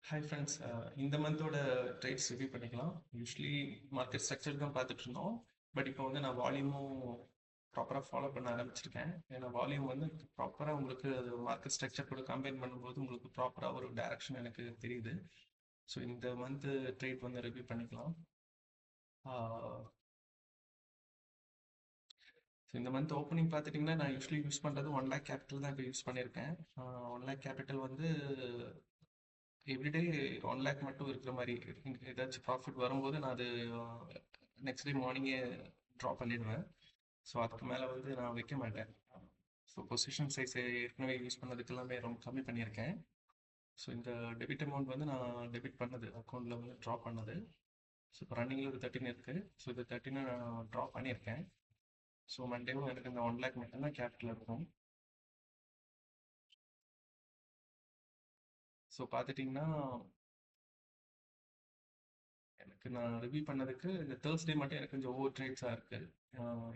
Hi friends, இந்த மந்தோட trades review பண்ணிக்கலாம். Usually market structure தான் பார்த்துட்டு இருந்தோம். பட் இப்போ வந்து நான் வால்யூமும் ப்ராப்பராக ஃபாலோ பண்ண ஆரம்பிச்சிருக்கேன். ஏன்னா வால்யூம் வந்து ப்ராப்பராக உங்களுக்கு அது மார்க்கெட் ஸ்ட்ரக்சர் கூட கம்பைன் பண்ணும்போது உங்களுக்கு ப்ராப்பராக ஒரு டைரக்ஷன் எனக்கு தெரியுது. ஸோ இந்த மந்த் ட்ரேட் வந்து ரிவ்யூ பண்ணிக்கலாம். ஸோ இந்த மந்த் ஓப்பனிங் பார்த்துட்டிங்கன்னா நான் யூஸ்வலி யூஸ் பண்ணுறது 1 லேக் கேபிட்டல் தான் இப்போ யூஸ் பண்ணியிருக்கேன். 1 லேக் கேபிட்டல் வந்து எவ்ரிடே 1 லேக் மட்டும் இருக்கிற மாதிரி ஏதாச்சும் ப்ராஃபிட் வரும்போது நான் அது நெக்ஸ்ட் டே மார்னிங்கே ட்ராப் பண்ணிடுவேன். ஸோ அதுக்கு மேலே வந்து நான் வைக்க மாட்டேன். ஸோ பொசிஷன் சைஸ் ஏற்கனவே யூஸ் பண்ணதுக்கு எல்லாமே ரொம்ப கம்மி பண்ணியிருக்கேன். ஸோ இந்த டெபிட் அமௌண்ட் வந்து நான் டெபிட் பண்ணது அக்கௌண்ட்டில் வந்து ட்ராப் பண்ணது. ஸோ இப்போ ரன்னிங்கில் ஒரு 13 இருக்குது. ஸோ இது 13 நான் ட்ராப் பண்ணியிருக்கேன். ஸோ மண்டேவும் எனக்கு இந்த 1 லேக் மட்டும்தான் கேபிட்டல் இருக்கும். ஸோ பார்த்துட்டிங்கன்னா எனக்கு நான் ரிவ்யூ பண்ணதுக்கு இந்த தேர்ஸ்டே மட்டும் எனக்கு கொஞ்சம் ஓவர் ட்ரேட்ஸாக இருக்குது.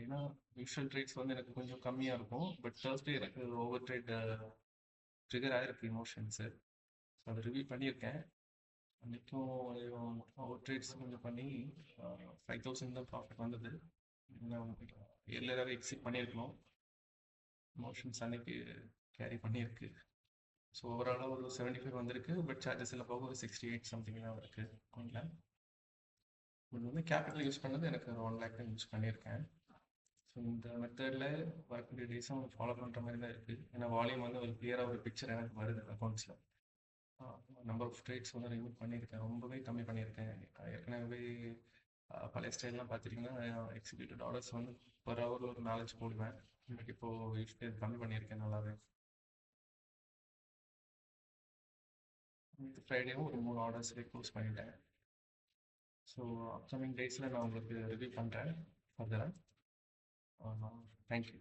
ஏன்னா யூஷுவல் ட்ரேட்ஸ் வந்து எனக்கு கொஞ்சம் கம்மியாக இருக்கும். பட் தேர்ஸ்டே எனக்கு ஓவர் ட்ரேட் ட்ரிகர் ஆகிருக்கு இமோஷன்ஸு. ஸோ அதை ரிவ்யூ பண்ணியிருக்கேன். அன்றைக்கும் ஓவர் ட்ரேட்ஸ் கொஞ்சம் பண்ணி 5,000 தான் ப்ராஃபிட் வந்தது. எர்லியராகவே எக்ஸிட் பண்ணியிருக்கணும். இமோஷன்ஸ் அன்னைக்கு கேரி பண்ணியிருக்கு. ஸோ ஓவராலாக ஒரு 75 வந்திருக்கு. பட் சார்ஜஸ் எல்லாம் போக ஒரு 68 சம்திங் தான் இருக்குது அக்கௌண்ட்டில். பட் வந்து கேபிட்டல் யூஸ் பண்ணது எனக்கு ஒரு 1 லேக் தான் யூஸ் பண்ணியிருக்கேன். ஸோ இந்த மெத்தடில் வரக்கூடிய டேஸும் ஃபாலோ பண்ணுற மாதிரி தான் இருக்குது. ஏன்னா வால்யூம் வந்து ஒரு கிளியராக ஒரு பிக்சர் எனக்கு வருது அக்கௌண்ட்ஸில். நம்பர் ஆஃப் ட்ரேட்ஸ் வந்து ரிமூவ் பண்ணியிருக்கேன், ரொம்பவே கம்மி பண்ணியிருக்கேன். ஏற்கனவே பழைய ஸ்டைல்லாம் பார்த்துட்டிங்கன்னா எக்ஸிக்யூட்டிவ் ஆர்டர்ஸ் வந்து பர் ஹவர் ஒரு 4 போடுவேன். எனக்கு இப்போது யூஸ்வலி கம்மி பண்ணியிருக்கேன் நல்லாவே. இந்த ஃப்ரைடேவும் ஒரு 3 ஆர்டர்ஸ் க்ளோஸ் பண்ணிட்டேன். ஸோ அப்கமிங் டேஸில் நான் உங்களுக்கு ரிவ்யூ பண்ணுறேன் ஃபர்தராக. தேங்க்யூ.